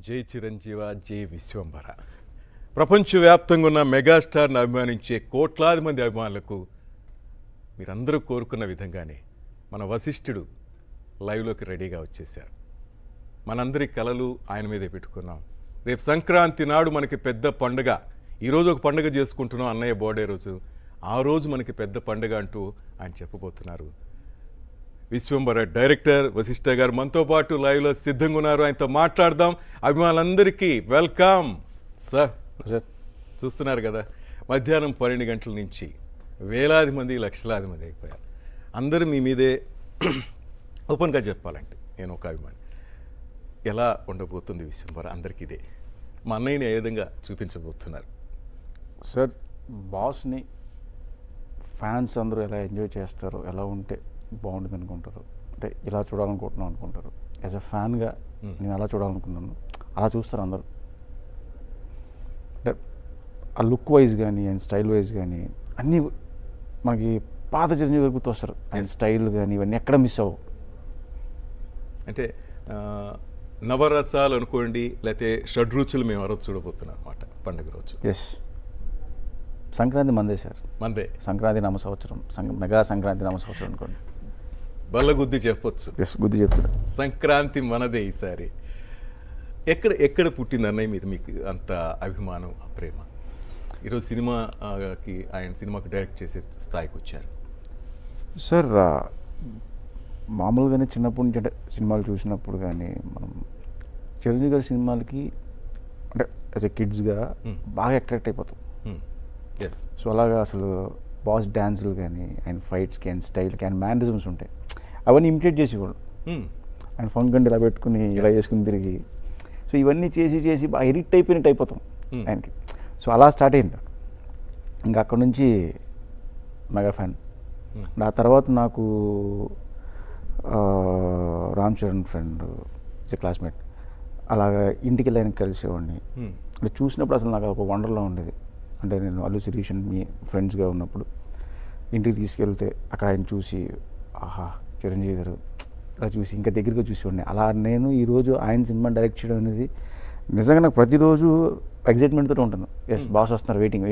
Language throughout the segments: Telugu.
జై చిరంజీవ, జై విశ్వంబర. ప్రపంచవ్యాప్తంగా ఉన్న మెగాస్టార్ని అభిమానించే కోట్లాది మంది అభిమానులకు మీరందరూ కోరుకున్న విధంగానే మన వశిష్ఠుడు లైవ్లోకి రెడీగా వచ్చేశారు. మనందరి కలలు ఆయన మీదే పెట్టుకున్నాం. రేపు సంక్రాంతి నాడు మనకి పెద్ద పండుగ. ఈరోజు ఒక పండుగ చేసుకుంటున్నాం, అన్నయ్య బర్త్డే రోజు. ఆ రోజు మనకి పెద్ద పండుగ అంటూ ఆయన చెప్పబోతున్నారు. విశ్వంబర డైరెక్టర్ వశిష్ఠ గారు మనతో పాటు లైవ్లో సిద్ధంగా ఉన్నారు. ఆయనతో మాట్లాడదాం. అభిమానులందరికీ వెల్కమ్ సార్. చూస్తున్నారు కదా, మధ్యాహ్నం 12 గంటల నుంచి వేలాది మంది, లక్షలాది మంది అయిపోయారు. అందరూ మీ మీదే ఓపెన్గా చెప్పాలంటే నేను ఒక అభిమాని. ఎలా ఉండబోతుంది విశ్వంబర అందరికీ ఇదే. మా అన్నయ్యని ఏ విధంగా చూపించబోతున్నారు సార్? బాస్ని ఫ్యాన్స్ అందరూ ఎలా ఎంజాయ్ చేస్తారు, ఎలా ఉంటే బాగుంటుంది అనుకుంటారు, అంటే ఇలా చూడాలనుకుంటున్నాం అనుకుంటారు. యాజ్ అ ఫ్యాన్గా నేను అలా చూడాలనుకున్నాను, అలా చూస్తారు అందరూ. అంటే ఆ లుక్ వైజ్ కానీ అండ్ స్టైల్ వైజ్ కానీ అన్నీ మనకి పాత చిరంజీవి వరకు తోస్తారు. అండ్ స్టైల్ కానీ ఇవన్నీ ఎక్కడ మిస్ అవ్వవు. అంటే నవరసాలు అనుకోండి, లేకపోతే షడ్రుచులు మేము ఆ రోజు చూడబోతున్నాం అనమాట పండుగ రోజు. ఎస్, సంక్రాంతి మందే సార్. మందే సంక్రాంతి నామ సంవత్సరం, మెగా సంక్రాంతి నామ సంవత్సరం అనుకోండి. బల్లగుద్ది చెప్పొచ్చు. ఎస్, గుద్ది చెప్తున్నా. సంక్రాంతి మనదే ఈసారి. ఎక్కడ పుట్టింది అన్నయ్య మీద మీకు అంత అభిమానం, ప్రేమ? ఈరోజు ఆయన సినిమాకి డైరెక్ట్ చేసే స్థాయికి వచ్చారు సార్. మామూలుగానే చిన్నప్పటి నుంచి అంటే సినిమాలు చూసినప్పుడు కానీ మనం చిరంజీవి గారి సినిమాలకి అంటే యాజ్ ఎ కిడ్స్గా బాగా అట్రాక్ట్ అయిపోతాం. సో అలాగా అసలు బాస్ డ్యాన్సులు కానీ ఆయన ఫైట్స్కి ఆయన స్టైల్కి ఆయన మ్యానరిజమ్స్ ఉంటాయి, అవన్నీ ఇమిటేట్ చేసేవాడు. ఆయన ఫంక్ ఇలా పెట్టుకుని ఇలా చేసుకుని తిరిగి, సో ఇవన్నీ చేసి బాగా ఎడిక్ట్ అయిపోయినట్టు అయిపోతాం ఆయనకి. సో అలా స్టార్ట్ అయింది. ఇంకా అక్కడ నుంచి మెగా ఫ్యాన్. ఆ తర్వాత నాకు రామ్ చరణ్ ఫ్రెండ్, క్లాస్మేట్, అలాగా ఇంటికి వెళ్ళి ఆయనకి కలిసేవాడిని. అంటే చూసినప్పుడు అసలు నాకు ఒక వండర్లా ఉండేది. అంటే నేను అల్లు శిరీష్ మీ ఫ్రెండ్స్గా ఉన్నప్పుడు ఇంటికి తీసుకెళ్తే అక్కడ ఆయన చూసి, ఆహా చిరంజీవి గారు అలా చూసి ఇంకా దగ్గరగా చూసేవాడిని. అలా నేను ఈరోజు ఆయన సినిమా డైరెక్ట్ చేయడం అనేది నిజంగా నాకు ప్రతిరోజు ఎగ్జైట్మెంట్తో ఉంటాను. ఎస్, బాస్ వస్తున్నారు, వెయిటింగ్.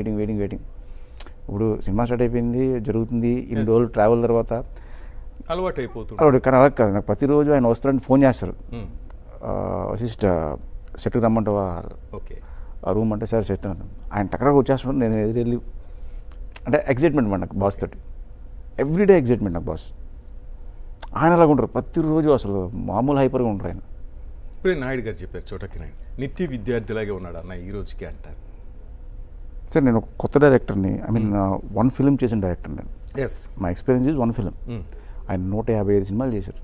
ఇప్పుడు సినిమా స్టార్ట్ అయిపోయింది, జరుగుతుంది. ఇన్ని రోజులు ట్రావెల్ తర్వాత అలవాటు అయిపోతుంది. కానీ అలా కాదు, నాకు ప్రతిరోజు ఆయన వస్తారని ఫోన్ చేస్తారు. వశిష్ట సెట్కి రమ్మంటావా, ఓకే ఆ రూమ్ అంటే సార్ సెట్ అన్నాను. ఆయన టక్కగా వచ్చేస్తున్నాడు, నేను ఎదురెళ్ళి అంటే ఎగ్జైట్మెంట్ మాట నాకు బాస్ తోటి. ఎవ్రీడే ఎగ్జైట్మెంట్ నాకు బాస్. ఆయన అలాగ ఉంటారు ప్రతిరోజు, అసలు మామూలు హైపర్గా ఉంటారు ఆయన. ఇప్పుడే నాయుడు గారు చెప్పారు, చోటకి నాయుడు నిత్య విద్యార్థిలాగే ఉన్నాడు అన్న ఈ రోజుకి అంటారు. సార్ నేను ఒక కొత్త డైరెక్టర్ని, ఐ మీన్ 1 ఫిలిం చేసిన డైరెక్టర్ నేను. Yes, my experience is 1 film. ఆయన 155 సినిమాలు చేశారు.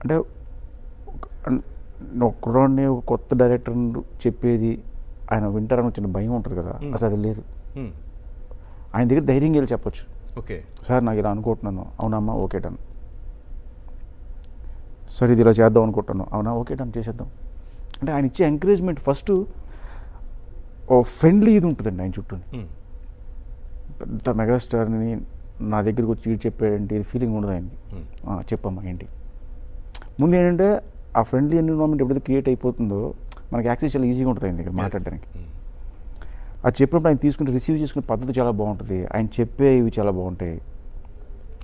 అంటే ఒకరోని ఒక కొత్త డైరెక్టర్ చెప్పేది ఆయన వింటారని వచ్చిన భయం ఉంటుంది కదా, అసలు అది లేదు. ఆయన దగ్గర ధైర్యంగా వెళ్ళి చెప్పొచ్చు. ఓకే సార్ నాకు ఇలా అనుకుంటున్నాను, అవునమ్మా ఓకే డన్. సార్ ఇది ఇలా చేద్దాం అనుకుంటున్నాను, అవునా ఓకే డన్ చేసేద్దాం. అంటే ఆయన ఇచ్చే ఎంకరేజ్మెంట్ ఫస్ట్ ఓ ఫ్రెండ్లీ ఇది ఉంటుందండి ఆయన చుట్టూ. పెద్ద మెగాస్టార్ని నా దగ్గరికి వచ్చి ఇది చెప్పాడంటే ఇది ఫీలింగ్ ఉండదు ఆయనకి. చెప్పమ్మా ఏంటి. ముందు ఏంటంటే ఆ ఫ్రెండ్లీ ఎన్విరాన్మెంట్ ఎప్పుడైతే క్రియేట్ అయిపోతుందో మనకి యాక్సెస్ చాలా ఈజీగా ఉంటుంది ఆయన దగ్గర మాట్లాడడానికి. అది చెప్పినప్పుడు ఆయన తీసుకుంటే రిసీవ్ చేసుకునే పద్ధతి చాలా బాగుంటుంది. ఆయన చెప్పేవి చాలా బాగుంటాయి.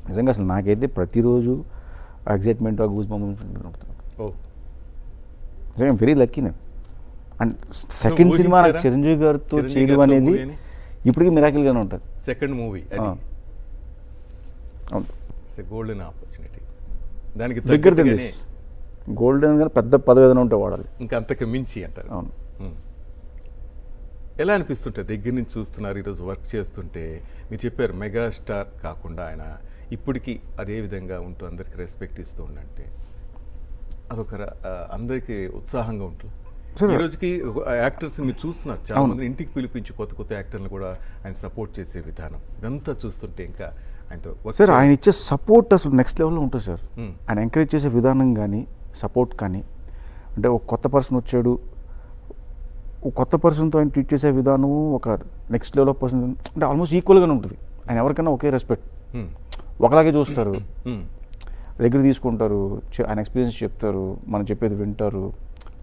నిజంగా అసలు నాకైతే ప్రతిరోజు ఎగ్జైట్మెంట్, గూస్ బంప్స్ ఉంటుంది. నిజంగా వెరీ లక్కీ నేను. అండ్ సెకండ్ సినిమా నాకు చిరంజీవి గారితో చేయడం అనేది ఇప్పటికీ మిరాకిల్గానే ఉంటుంది. సెకండ్ మూవీ అవును, గోల్డెన్ ఆపర్చునిటీ. దానికి దగ్గర గోల్డెన్ గా పెద్ద పదవి ఏదైనా ఉంటే వాడాలి, ఇంకా అంతకు మించి అంటారు. అవును. ఎలా అనిపిస్తుంటే దగ్గర నుంచి చూస్తున్నారు, ఈరోజు వర్క్ చేస్తుంటే? మీరు చెప్పారు మెగాస్టార్ కాకుండా ఆయన ఇప్పటికీ అదే విధంగా ఉంటూ అందరికి రెస్పెక్ట్ ఇస్తూ ఉండంటే అదొక అందరికీ ఉత్సాహంగా ఉంటుంది. ఈ రోజుకి యాక్టర్స్ మీరు చూస్తున్నారు, చాలా మంది ఇంటికి పిలిపించి కొత్త యాక్టర్లు కూడా ఆయన సపోర్ట్ చేసే విధానం, ఇదంతా చూస్తుంటే ఇంకా ఆయనతో సార్ ఆయన ఇచ్చే సపోర్ట్ అసలు నెక్స్ట్ లెవెల్లో ఉంటుంది సార్. ఆయన ఎంకరేజ్ చేసే విధానం కానీ సపోర్ట్ కానీ, అంటే ఒక కొత్త పర్సన్ వచ్చాడు, ఒక కొత్త పర్సన్తో ఆయన ట్రీట్ చేసే విధానం ఒక నెక్స్ట్ లెవెల్ ఆఫ్ పర్సన్ అంటే ఆల్మోస్ట్ ఈక్వల్గానే ఉంటుంది. ఆయన ఎవరికైనా ఒకే రెస్పెక్ట్, ఒకలాగే చూస్తారు, దగ్గర తీసుకుంటారు, ఆయన ఎక్స్పీరియన్స్ చెప్తారు, మనం చెప్పేది వింటారు.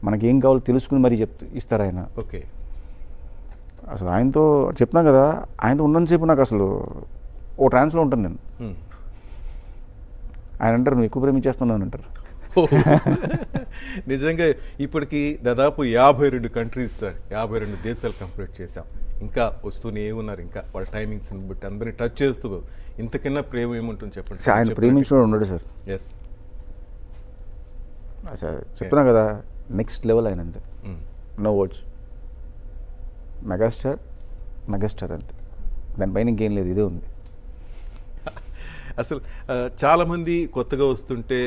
మనకేం కావాలో తెలుసుకుని మరీ ఇస్తారు ఆయన. ఓకే. అసలు ఆయనతో చెప్తాం కదా, ఆయనతో ఉన్నంతసేపు నాకు అసలు ఓ ట్రాన్స్లో ఉంటాను నేను. ఆయన అంటారు నువ్వు ఎక్కువ ప్రేమించేస్తున్నాను అంటారు. నిజంగా ఇప్పటికి దాదాపు 52 కంట్రీస్ సార్, 52 దేశాలు కంప్లీట్ చేశాం. ఇంకా వస్తూనే ఉన్నారు, ఇంకా వాళ్ళ టైమింగ్స్ని బట్టి అందరినీ టచ్ చేస్తూ. ఇంతకన్నా ప్రేమ ఏముంటుంది చెప్పండి. ఆయన ప్రేమించిన ఉన్నాడు సార్. ఎస్, సార్ చెప్తున్నా కదా, నెక్స్ట్ లెవెల్ ఆయన అంతే, నో వర్డ్స్. మెగాస్టార్ మెగాస్టార్ అంతే, దానిపైన ఇంకేం లేదు, ఇదే ఉంది. అసలు చాలామంది కొత్తగా వస్తుంటే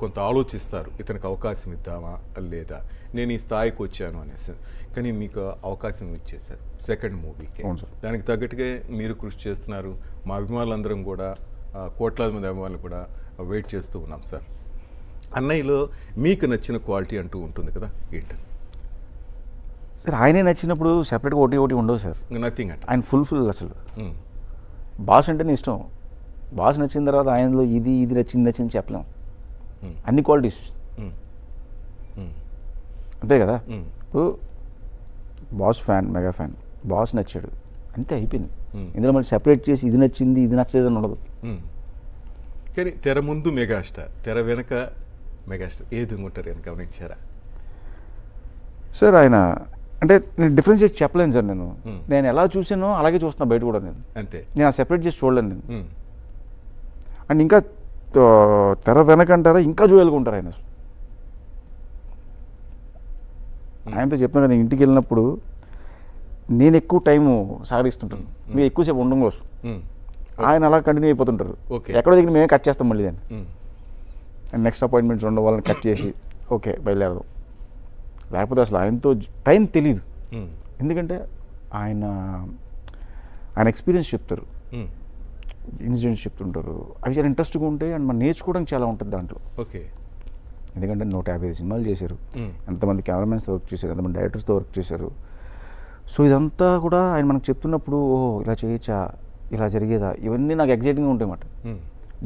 కొంత ఆలోచిస్తారు, ఇతనికి అవకాశం ఇద్దామా లేదా, నేను ఈ స్థాయికి వచ్చాను అనేసి. కానీ మీకు అవకాశం ఇచ్చేసారు సెకండ్ మూవీకి. దానికి తగ్గట్టుగా మీరు కృషి చేస్తున్నారు. మా అభిమానులందరం కూడా, కోట్లాది మంది అభిమానులు కూడా వెయిట్ చేస్తూ ఉన్నాం సార్. అన్నయ్యలో మీకు నచ్చిన క్వాలిటీ అంటూ ఉంటుంది కదా, ఏంటది సార్? ఆయనే నచ్చినప్పుడు సెపరేట్గా ఒకటి ఉండవు సార్, నథింగ్ అంటే ఆయన ఫుల్ అసలు. బాస్ అంటేనే ఇష్టం. బాస్ నచ్చిన తర్వాత ఆయనలో ఇది నచ్చింది చెప్పలేం. అన్ని క్వాలిటీస్ అంతే కదా. ఇప్పుడు boss fan, mega fan, boss నచ్చాడు అంతే, అయిపోయింది. ఇందులో మళ్ళీ సెపరేట్ చేసి ఇది నచ్చింది ఇది నచ్చలేదని ఉండదు. కానీ తెర ముందు మెగాస్టార్, తెర వెనక మెగాస్టార్, ఏది ఉంటారు అని గమనించారా సార్? ఆయన అంటే నేను డిఫరెన్షియేట్ చెప్పలేను సార్. నేను ఎలా చూసానో అలాగే చూస్తున్నా బయట కూడా. నేను అంతే, నేను సెపరేట్ చేసి చూడలేను నేను. అండ్ ఇంకా తెర వెనకంటారా ఇంకా జోయల్గా ఉంటారు ఆయన. ఆయనతో చెప్పాను కదా, ఇంటికి వెళ్ళినప్పుడు నేను ఎక్కువ టైము సాగరిస్తుంటాను, మీరు ఎక్కువసేపు ఉండడం కోసం. ఆయన అలా కంటిన్యూ అయిపోతుంటారు. ఎక్కడో దగ్గర మేమే కట్ చేస్తాం మళ్ళీ దాన్ని. అండ్ నెక్స్ట్ అపాయింట్మెంట్స్ ఉండడం వాళ్ళని కట్ చేసి ఓకే బయలుదేరదాం. లేకపోతే అసలు ఆయనతో టైం తెలీదు. ఎందుకంటే ఆయన ఎక్స్పీరియన్స్ చెప్తారు, ఇన్సిడెంట్స్ చెప్తుంటారు. అవి చాలా ఇంట్రెస్ట్గా ఉంటాయి అండ్ మనం నేర్చుకోవడానికి చాలా ఉంటుంది దాంట్లో. ఓకే. ఎందుకంటే 150 సినిమాలు చేశారు, ఎంతమంది కెమెరామెన్స్తో వర్క్ చేశారు, ఎంతమంది డైరెక్టర్స్తో వర్క్ చేశారు. సో ఇదంతా కూడా ఆయన మనకు చెప్తున్నప్పుడు ఓహో ఇలా చేయొచ్చా, ఇలా జరిగేదా, ఇవన్నీ నాకు ఎగ్జైటింగ్గా ఉంటాయి అన్నమాట.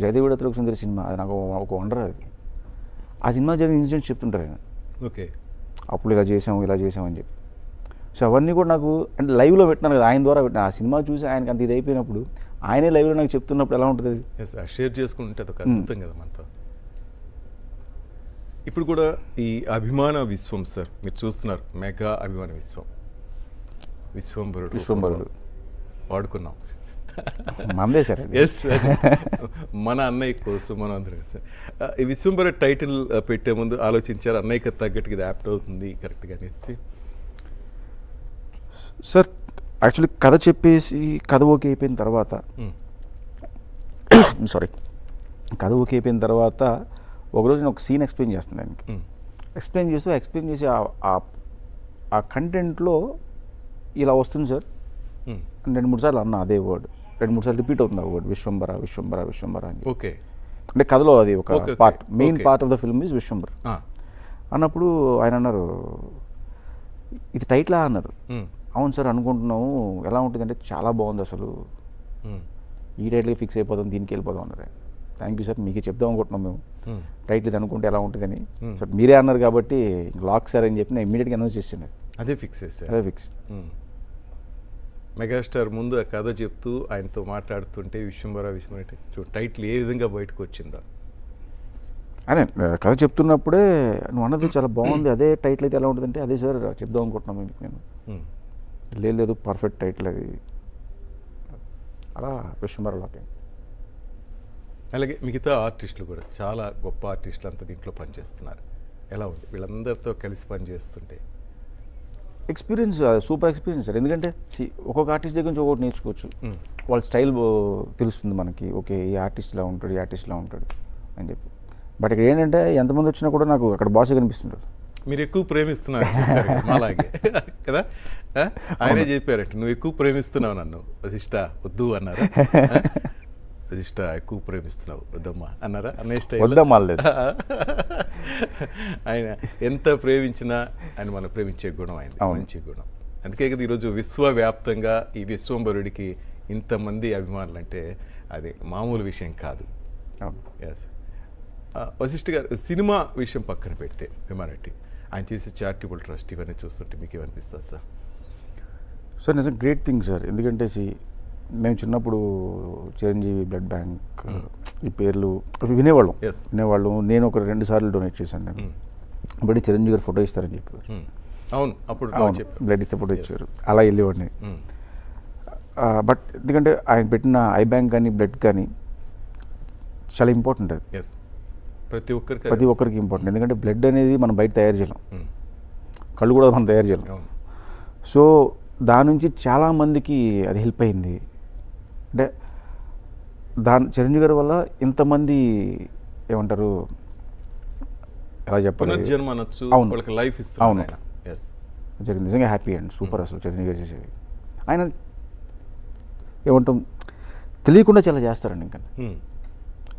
జయదేవుడ తిరుగు సుందరి సినిమా అది నాకు ఒక వండర్. అది ఆ సినిమా జరిగిన ఇన్సిడెంట్స్ చెప్తుంటారు ఆయన. ఓకే. అప్పుడు ఇలా చేసామని చెప్పి. సో అవన్నీ కూడా నాకు అంటే లైవ్లో పెట్టినాను కదా, ఆయన ద్వారా పెట్టిన. ఆ సినిమా చూసి ఆయనకి అంత ఇది అయిపోయినప్పుడు ఆయనే లైవ్లో నాకు చెప్తున్నప్పుడు ఎలా ఉంటుంది అది? షేర్ చేసుకుంటే అదొక అద్భుతం కదా మనతో. ఇప్పుడు కూడా ఈ అభిమాన విశ్వం సార్ మీరు చూస్తున్నారు, మెగా అభిమాన విశ్వంబరుడు వాడుకున్నాం. మందే సార్. ఎస్, మన అన్నయ్య కోసం మనం అందరం సార్. ఈ విశ్వంబర టైటిల్ పెట్టే ముందు ఆలోచించారు అన్నయ్యకి తగ్గట్టుగా ఇది యాప్ట్ అవుతుంది కరెక్ట్గా అనేసి? సార్ యాక్చువల్లీ కథ చెప్పేసి కథ ఓకే అయిపోయిన తర్వాత ఒకరోజు నేను ఒక సీన్ ఎక్స్ప్లెయిన్ చేస్తాను ఆయనకి. ఎక్స్ప్లెయిన్ చేసి ఆ కంటెంట్లో ఇలా వస్తుంది సార్ 2-3 సార్లు అన్న అదే వర్డ్, 2-3 సార్లు రిపీట్ అవుతుంది ఆ వర్డ్, విశ్వంబర అని. ఓకే. అంటే కథలో అది ఒక part, main part of the film is Vishwambhara అన్నప్పుడు ఆయన అన్నారు ఇది టైటిలా అన్నారు. అవును సార్ అనుకుంటున్నాము, ఎలా ఉంటుంది అంటే చాలా బాగుంది అసలు, ఈ టైటిల్కి ఫిక్స్ అయిపోతాం, దీనికి వెళ్ళిపోదాం అన్నారు. థ్యాంక్ యూ సార్, మీకే చెప్దాం అనుకుంటున్నాం మేము టైటిల్ ఇది అనుకుంటే ఎలా ఉంటుందని. సార్ మీరే అన్నారు కాబట్టి లాక్ సార్ అని చెప్పి నేను ఇమీడియట్గా అనౌన్స్ చేసింది. అదే ఫిక్స్ చేశారు. అదే ఫిక్స్. మెగాస్టార్ ముందు ఆ కథ చెప్తూ ఆయనతో మాట్లాడుతుంటే విశ్వంబర టైటిల్ ఏ విధంగా బయటకు వచ్చిందా? అదే కథ చెప్తున్నప్పుడే నువ్వు అన్నది చాలా బాగుంది, అదే టైటిల్ అయితే ఎలా ఉంటుందంటే అదే సార్ చెప్దాం అనుకుంటున్నాం మీకు నేను. లేదు పర్ఫెక్ట్ టైటిల్ అది, అలా విశ్వంబరలోకి. అలాగే మిగతా ఆర్టిస్టులు కూడా చాలా గొప్ప ఆర్టిస్టులు అంతా దీంట్లో పనిచేస్తున్నారు. ఎలా ఉంది వీళ్ళందరితో కలిసి పనిచేస్తుంటే? Experience super experience sir. ఎందుకంటే ఒక్కొక్క ఆర్టిస్ట్ దగ్గర నుంచి ఒక్కొక్కటి నేర్చుకోవచ్చు. వాళ్ళ స్టైల్ తెలుస్తుంది మనకి, ఓకే ఈ ఆర్టిస్ట్ ఇలా ఉంటాడు, ఈ ఆర్టిస్ట్ ఇలా ఉంటాడు అని చెప్పి. బట్ ఇక్కడ ఏంటంటే ఎంతమంది వచ్చినా కూడా నాకు అక్కడ బాస్ కనిపిస్తుంటారు. మీరు ఎక్కువ ప్రేమిస్తున్నారు అలాగే కదా, ఆయనే చెప్పారంటే నువ్వు ఎక్కువ ప్రేమిస్తున్నావు నన్ను వశిష్ఠ వద్దు అన్నారా? వశిష్ఠ ఎక్కువ ప్రేమిస్తున్నావు వద్దమ్మా అన్నారా? వద్దమ్మా లేదు. ఆయన ఎంత ప్రేమించినా ఆయన మనం ప్రేమించే గుణం అయింది, మంచి గుణం. అందుకే కదా ఈరోజు విశ్వవ్యాప్తంగా ఈ విశ్వంబరుడికి ఇంతమంది అభిమానులు అంటే అది మామూలు విషయం కాదు. ఎస్. వశిష్ఠ గారు, సినిమా విషయం పక్కన పెడితే హ్యుమానిటీ ఆయన చేసే చారిటబుల్ ట్రస్ట్ ఇవన్నీ చూస్తుంటే మీకు ఏమనిపిస్తుంది సార్? సార్ నిజం గ్రేట్ థింగ్ సార్. ఎందుకంటే మేము చిన్నప్పుడు చిరంజీవి బ్లడ్ బ్యాంక్ ఈ పేర్లు వినేవాళ్ళం. Yes. నేను ఒక 2 సార్లు డొనేట్ చేశాను. నేను బట్ చిరంజీవి గారు ఫోటో ఇస్తారని చెప్పారు. అవును, అప్పుడు బ్లడ్ ఇస్తే ఫోటో ఇచ్చారు, అలా వెళ్ళేవాడిని. బట్ ఎందుకంటే ఆయన పెట్టిన ఐ బ్యాంక్ కానీ బ్లడ్ కానీ చాలా ఇంపార్టెంట్. అది ఎస్, ప్రతి ఒక్కరికి ఇంపార్టెంట్. ఎందుకంటే బ్లడ్ అనేది మనం బయట తయారు చేయలేం, కళ్ళు కూడా మనం తయారు చేయలేం. అవును. సో దాని నుంచి చాలామందికి అది హెల్ప్ అయింది. అంటే చిరంజీవి గారి వల్ల ఇంతమంది ఏమంటారు, ఎలా చెప్పాలి, పునర్జన్మ అనొచ్చు, అవును. వాళ్ళకి లైఫ్ అవును. ఇస్తున్నారు. ఎస్, జరిగింది. నిజంగా హ్యాపీ అండ్ సూపర్. అసలు చిరంజీవి గారు చేసేవి ఆయన ఏమంటాం తెలియకుండా చాలా చేస్తారండి. ఇంకా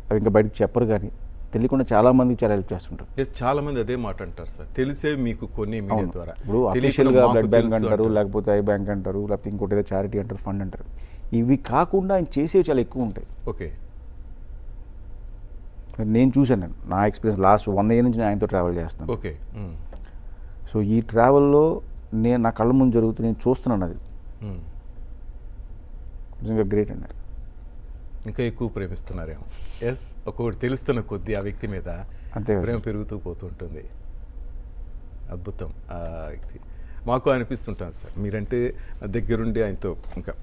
అవి ఇంకా బయటకు చెప్పరు, కానీ తెలియకుండా చాలా మందికి చాలా హెల్ప్ చేస్తుంటారు. ఎస్, చాలా మంది అదే మాట అంటారు సార్, తెలిసే మీకు కొన్ని మీడియా ద్వారా. ఇప్పుడు అఫీషియల్గా బ్లడ్ బ్యాంక్ అంటారు, లేకపోతే ఐ బ్యాంక్ అంటారు, లేకపోతే ఇంకోటి ఏదో చారిటీ అంటారు, ఫండ్ అంటారు. ఇవి కాకుండా ఆయన చేసేవి చాలా ఎక్కువ ఉంటాయి. ఓకే, నేను చూశాను, నా ఎక్స్పీరియన్స్ లాస్ట్ 1 year నుంచి నేను ఆయనతో ట్రావెల్ చేస్తున్నాను. ఓకే. సో ఈ ట్రావెల్లో నా కళ్ళ ముందు జరుగుతుంది, నేను చూస్తున్నాను. అది నిజంగా గ్రేట్ అండి. ఇంకా ఎక్కువ ప్రేమిస్తున్నారేమో. ఎస్, ఒక్కొక్కటి తెలుస్తున్న కొద్దీ ఆ వ్యక్తి మీద అంతే ప్రేమ పెరుగుతూ పోతుంటుంది. అద్భుతం. ఆ వ్యక్తి మాకు అనిపిస్తుంటాను సార్, మీరంటే దగ్గరుండి ఆయనతో ఇంకా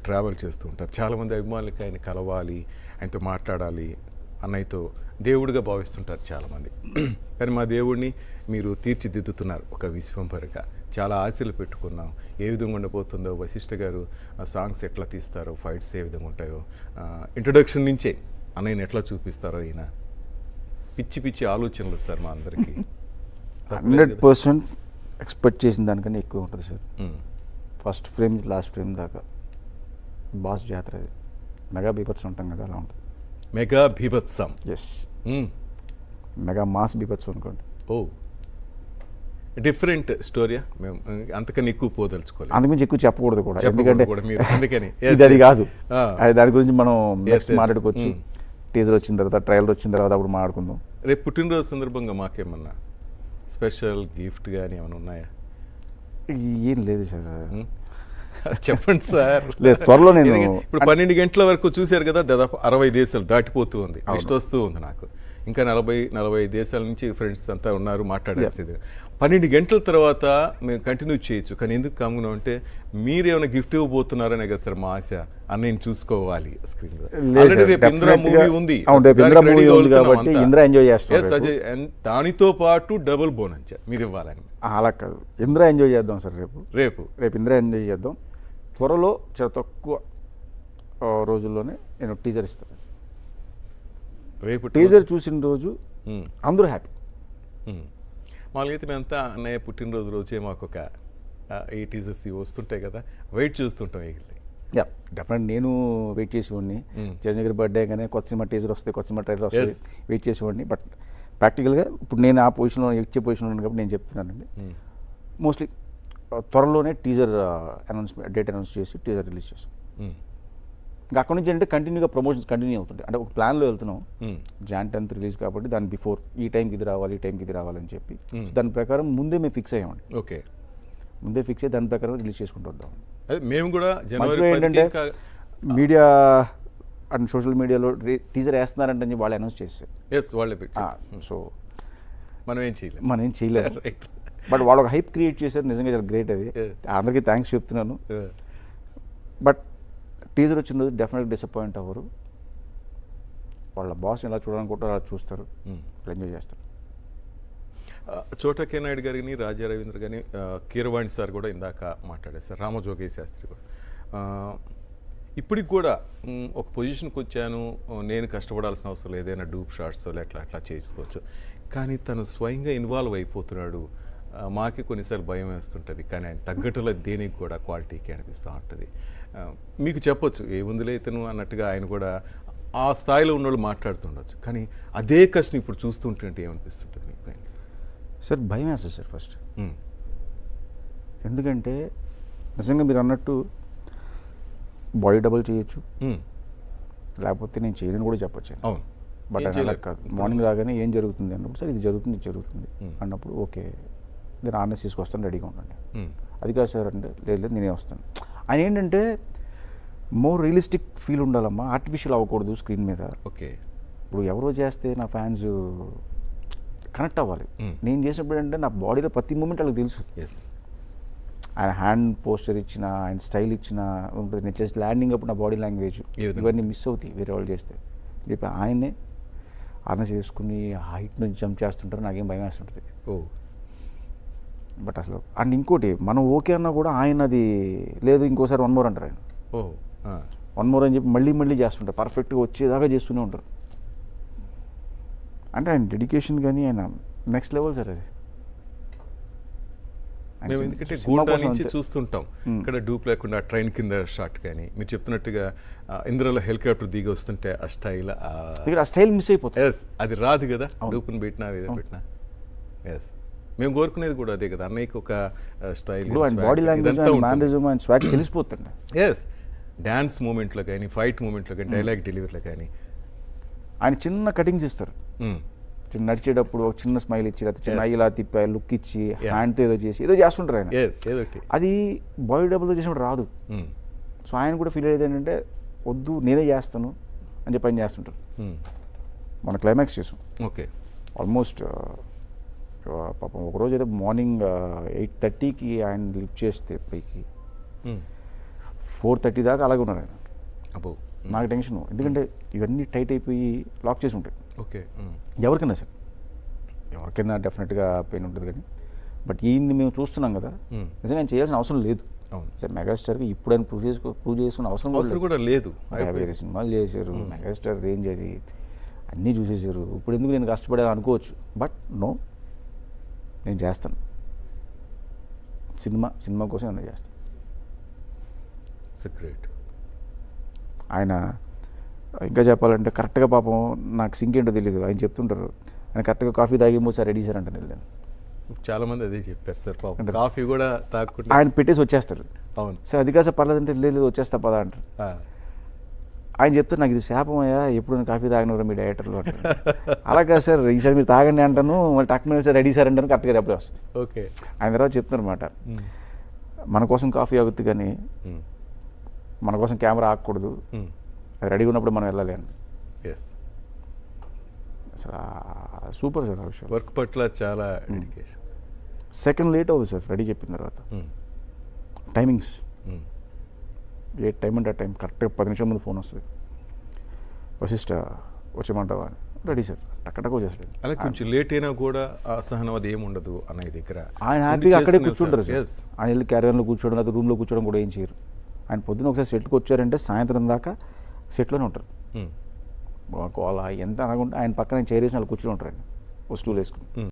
ట్రావెల్ చేస్తూ ఉంటారు. చాలామంది అభిమానులకి ఆయన కలవాలి, ఆయనతో మాట్లాడాలి, అన్నయ్యతో దేవుడిగా భావిస్తుంటారు చాలామంది. కానీ మా దేవుడిని మీరు తీర్చిదిద్దుతున్నారు ఒక విశ్వంభరిగా. చాలా ఆశలు పెట్టుకున్నాం, ఏ విధంగా ఉండబోతుందో, వశిష్ఠ గారు సాంగ్స్ ఎట్లా తీస్తారో, ఫైట్స్ ఏ విధంగా ఉంటాయో, ఇంట్రొడక్షన్ నుంచే అన్నయ్యని ఎట్లా చూపిస్తారో, ఈయన పిచ్చి పిచ్చి ఆలోచనలు సార్ మా అందరికీ. 100% ఎక్స్పెక్ట్ చేసిన దానికన్నా ఎక్కువ ఉంటుంది sir. First frame last frame దాకా బాస్ జాతర, అది మెగా బీభత్సం ఉంటాం కదా, అలా ఉంటుంది. మెగా బీభత్సం. ఎస్, మెగా మాస్ బీభత్సం అనుకోండి. ఓ, డిఫరెంట్ స్టోరీయా? మేము అంతకన్నా ఎక్కువ పోదలుచుకోలేదు, అంతకుమించి ఎక్కువ చెప్పకూడదు కూడా, ఎందుకంటే మీరు అందుకని ఇది అది కాదు. అది దాని గురించి మనం నెక్స్ట్ మాట్లాడుకోవచ్చు. టీజర్ వచ్చిన తర్వాత, ట్రైలర్ వచ్చిన తర్వాత అప్పుడు మాట్లాడుకుందాం. రేపు పుట్టినరోజు సందర్భంగా మాకేమన్నా స్పెషల్ గిఫ్ట్ కానీ ఏమైనా ఉన్నాయా? ఏం లేదు సార్. చెప్పండి సార్. లేదు, త్వరలో నేను ఇప్పుడు 12 గంటల వరకు చూశారు కదా, దాదాపు 60 దేశాలు దాటిపోతూ ఉంది, లిస్ట్ వస్తూ ఉంది నాకు. ఇంకా 40-45 దేశాల నుంచి ఫ్రెండ్స్ అంతా ఉన్నారు, మాట్లాడాల్సింది. 12 గంటల తర్వాత మేము కంటిన్యూ చేయొచ్చు, కానీ ఎందుకు కామున్నాం అంటే మీరేమైనా గిఫ్ట్ ఇవ్వబోతున్నారనే కదా సార్ మా ఆశ. అన్నయ్యని చూసుకోవాలి స్క్రీన్ మీద. ఆల్రెడీ రేపు ఇంద్ర మూవీ ఉంది కాబట్టి ఇంద్ర ఎంజాయ్ చేస్తాం. అజయ్, దానితో పాటు డబుల్ బోనస్ మీరు ఇవ్వాలని. అలా కాదు, ఇంద్ర ఎంజాయ్ చేద్దాం సార్. రేపు ఇంద్ర ఎంజాయ్ చేద్దాం. త్వరలో చాలా తక్కువ రోజుల్లోనే నేను టీజర్ ఇస్తాను. రేపు టీజర్ చూసిన రోజు అందరూ హ్యాపీ. మామూలుగా అయితే మేమంతా అన్నయ్య పుట్టినరోజు రోజే మాకు ఒక 8 టీజర్స్ వస్తుంటాయి కదా, వెయిట్ చూస్తుంటాం. యా, డెఫినెట్ నేను వెయిట్ చేసేవాడిని. చిరంజీవి గారి బర్త్డే కానీ కొత్త సినిమా టీజర్ వస్తే, కొత్త సినిమా ట్రైలర్ వస్తే వెయిట్ చేసేవాడిని. బట్ ప్రాక్టికల్గా ఇప్పుడు నేను ఆ పొజిషన్లో, ఇచ్చే పొజిషన్లో ఉన్నాను కాబట్టి నేను చెప్తున్నానండి. మోస్ట్లీ త్వరలోనే టీజర్ డేట్ అనౌన్స్ చేసి టీజర్ రిలీజ్ చేస్తాం. ఇంకా అక్కడ నుంచి అంటే కంటిన్యూగా ప్రమోషన్స్ కంటిన్యూ అవుతుంటాయి. అంటే ఒక ప్లాన్లో వెళ్తున్నాం, Jan 10th రిలీజ్ కాబట్టి దాని బిఫోర్ ఈ టైంకి ఇది రావాలి, ఈ టైంకి ఇది రావాలని చెప్పి దాని ప్రకారం ముందే మేము ఫిక్స్ అయ్యామండి. ఓకే, ముందే ఫిక్స్ అయ్యి దాని ప్రకారం రిలీజ్ చేసుకుంటూ వద్దాం. మేము కూడా జనవరి ఏంటంటే మీడియా అండ్ సోషల్ మీడియాలో టీజర్ వేస్తున్నారంటే వాళ్ళు అనౌన్స్ చేస్తారు. సో మనం ఏం చేయలేము. బట్ వాళ్ళు ఒక హైప్ క్రియేట్ చేశారు, నిజంగా చాలా గ్రేట్. అది అందరికీ థ్యాంక్స్ చెప్తున్నాను. బట్ టీజర్ వచ్చిన రోజు డెఫినెట్గా డిసప్పాయింట్ అవ్వరు. వాళ్ళ బాస్ ఎలా చూడాలనుకుంటారో అలా చూస్తారు, ఎంజాయ్ చేస్తారు. చోటా కే నాయుడు గారిని, రాజా రవీంద్ర గారిని, కీరవాణి సార్ కూడా ఇందాక మాట్లాడారు సార్, రామజోగయ్య శాస్త్రి కూడా. ఇప్పటికి కూడా ఒక పొజిషన్కి వచ్చాను, నేను కష్టపడాల్సిన అవసరం లేదు, ఏదైనా డూప్ షాట్స్ అట్లా చేసుకోవచ్చు, కానీ తను స్వయంగా ఇన్వాల్వ్ అయిపోతున్నాడు. మాకే కొన్నిసార్లు భయం వేస్తుంటుంది, కానీ ఆయన తగ్గట్టులో దేనికి కూడా క్వాలిటీకి అనిపిస్తూ ఉంటుంది. మీకు చెప్పొచ్చు ఏముందిలే ఇతను అన్నట్టుగా ఆయన కూడా ఆ స్థాయిలో ఉన్నోళ్ళు మాట్లాడుతుండొచ్చు, కానీ అదే కష్టం ఇప్పుడు చూస్తుంటే ఏమనిపిస్తుంటుంది మీకు? సార్ భయం వేస్తుంది సార్ ఫస్ట్. ఎందుకంటే నిజంగా మీరు అన్నట్టు బాడీ డబుల్ చేయొచ్చు, లేకపోతే నేను చేయలేని కూడా చెప్పచ్చు. అవును, బట్ అలా కాదు. మార్నింగ్ రాగానే ఏం జరుగుతుంది అన్నప్పుడు సార్ ఇది జరుగుతుంది అన్నప్పుడు ఓకే నేను ఆర్ఎస్ తీసుకొస్తాను, రెడీగా ఉండండి. అది కాదు సార్ అంటే లేదు లేదు నేనే వస్తాను. ఆయన ఏంటంటే మోర్ రియలిస్టిక్ ఫీల్ ఉండాలమ్మా, ఆర్టిఫిషియల్ అవ్వకూడదు స్క్రీన్ మీద. ఓకే. ఇప్పుడు ఎవరో చేస్తే నా ఫ్యాన్స్ కనెక్ట్ అవ్వాలి. నేను చేసినప్పుడు ఏంటంటే నా బాడీలో ప్రతి మూమెంట్ వాళ్ళకి తెలుసు. ఎస్. ఆయన హ్యాండ్ పోస్చర్ ఇచ్చిన, ఆయన స్టైల్ ఇచ్చిన ఉంటుంది. నేను జస్ట్ ల్యాండింగ్ అప్పుడు నా బాడీ లాంగ్వేజ్ ఇవన్నీ మిస్ అవుతాయి వేరే వాళ్ళు చేస్తే. చెప్పి ఆయన్నే ఆర్ఎస్ చేసుకుని హైట్ నుంచి జంప్ చేస్తుంటారు, నాకేం భయం వేస్తుంటుంది. ఓ. బట్ అసలు అండ్ ఇంకోటి మనం ఓకే అన్నా కూడా ఆయన అది లేదు ఇంకోసారి 1 more అంటారు ఆయన. ఓ. 1 more అని చెప్పి మళ్ళీ మళ్ళీ చేస్తుంటారు, పర్ఫెక్ట్గా వచ్చేదాకా చేస్తూనే ఉంటారు. అంటే ఆయన డెడికేషన్ కానీ ఆయన నెక్స్ట్ లెవెల్ సార్ అది. మేము ఎందుకంటే గూండా నుంచి చూస్తుంటాం ఇక్కడ డూప్ లేకుండా ట్రైన్ కింద షాట్ కానీ మీరు చెప్తున్నట్టుగా ఇంద్రలో హెలికాప్టర్ దిగి వస్తుంటే ఆ స్టైల్ ఇక్కడ ఆ స్టైల్ మిస్ అయిపోతుంది. ఎస్, అది రాదు కదా డూప్ని పెట్టినా ఏదో పెట్టినా. ఎస్, మేము కోరుకునేది కూడా అదే కదా, అన్నయ్యకి ఒక style, body language, mannerism and swag తెలిసిపోతుంది. ఎస్, డ్యాన్స్ మూమెంట్లో కానీ ఫైట్ మూమెంట్లో కానీ డైలాగ్ డెలివరీలో కానీ ఆయన చిన్న కటింగ్స్ ఇస్తారు. చిన్న నడిచేటప్పుడు ఒక చిన్న స్మైల్ ఇచ్చి, లేకపోతే చిన్న ఇలా తిప్పి లుక్ ఇచ్చి హ్యాండ్తో ఏదో చేసి ఏదో చేస్తుంటారు ఆయన. అది బాడీ డబుల్తో చేసినప్పుడు రాదు. సో ఆయన కూడా ఫీల్ అయ్యేది ఏంటంటే వద్దు నేనే చేస్తాను అని చెప్పి ఆయన చేస్తుంటారు. మన క్లైమాక్స్ చేసాం. ఓకే. ఆల్మోస్ట్ పాపం ఒకరోజు అయితే మార్నింగ్ 8:30కి ఆయన లిఫ్ట్ చేస్తే పైకి 4:30 దాకా అలాగే ఉన్నారు ఆయన. అబ్బో, నాకు టెన్షన్, ఎందుకంటే ఇవన్నీ టైట్ అయిపోయి లాక్ చేసి ఉంటాయి. ఓకే. ఎవరికైనా సరే, ఎవరికైనా డెఫినెట్గా పెయిన్ ఉంటుంది కానీ బట్ ఈయన్ని మేము చూస్తున్నాం కదా, నిజంగా ఆయన చేయాల్సిన అవసరం లేదు. సరే మెగాస్టార్కి ఇప్పుడు ఆయన ప్రూవ్ చేసుకున్న అవసరం కూడా లేదు. 50 సినిమాలు చేశారు, మెగాస్టార్ రేంజ్ అది అన్నీ చూసేసారు, ఇప్పుడు ఎందుకు నేను కష్టపడాలని అనుకోవచ్చు. బట్ నో, నేను చేస్తాను, సినిమా కోసం నేను చేస్తాను. గ్రేట్. ఆయన ఇంకా చెప్పాలంటే కరెక్ట్గా పాపం నాకు సింక్ ఏంటో తెలియదు, ఆయన చెప్తుంటారు ఆయన కరెక్ట్గా కాఫీ తాగేమో సార్ రెడీ సార్ అంటే వెళ్ళాను. చాలా మంది అదే చెప్పారు సార్, పాపం కాఫీ కూడా తాగకుండా ఆయన పెట్టేసి వచ్చేస్తారు. అవును సార్ అది కాదు సార్ పర్లేదంటే లేదు వచ్చేస్తా పదా అంటారు. ఆయన చెప్తారు నాకు ఇది శాపం అయ్యా, ఎప్పుడు నేను కాఫీ తాగినవరా మీ డైరెక్టర్లు అంటారు. అలా కాదు సార్ ఈసారి మీరు తాగండి అంటాను, మళ్ళీ టక్మని సార్ రెడీ సార్ అంటాను, కరెక్ట్గా అప్పుడే వస్తుంది. ఓకే. ఆయన తర్వాత చెప్తున్నారు అనమాట, మన కోసం కాఫీ ఆగుద్ది కానీ మన కోసం కెమెరా ఆగకూడదు, అది రెడీగా ఉన్నప్పుడు మనం వెళ్ళాలి అని. ఎస్, అసలు సూపర్ సార్ ఆ విషయం. వర్క్ పట్ల చాలా డెడికేషన్. సెకండ్ లేట్ అవుతుంది సార్ రెడీ చెప్పిన తర్వాత. టైమింగ్స్ ఏ టైం అంటే ఆ టైం కరెక్ట్గా 10 నిమిషాల ముందు ఫోన్ వస్తుంది, వశిష్ట వచ్చేయమంటావా అని. రెడీ సార్, టక్కటక్క వచ్చేస్తాడు. అలా కొంచెం లేట్ అయినా కూడా అసహనం అది ఏమి ఉండదు అన్నయ్య దగ్గర. ఆయన హ్యాపీగా అక్కడే కూర్చుంటారు సార్. ఆయన వెళ్ళి క్యారియర్లో కూర్చోవడం లేదా రూమ్లో కూర్చోవడం కూడా ఏం చేయరు. ఆయన పొద్దున ఒకసారి సెట్కి వచ్చారంటే సాయంత్రం దాకా సెట్లోనే ఉంటారు. అలా ఎంత అనకుండా ఆయన పక్కన చైర్ వేసి వాళ్ళు కూర్చుని ఉంటారు, ఆయన ఒక స్టూల్ వేసుకుని.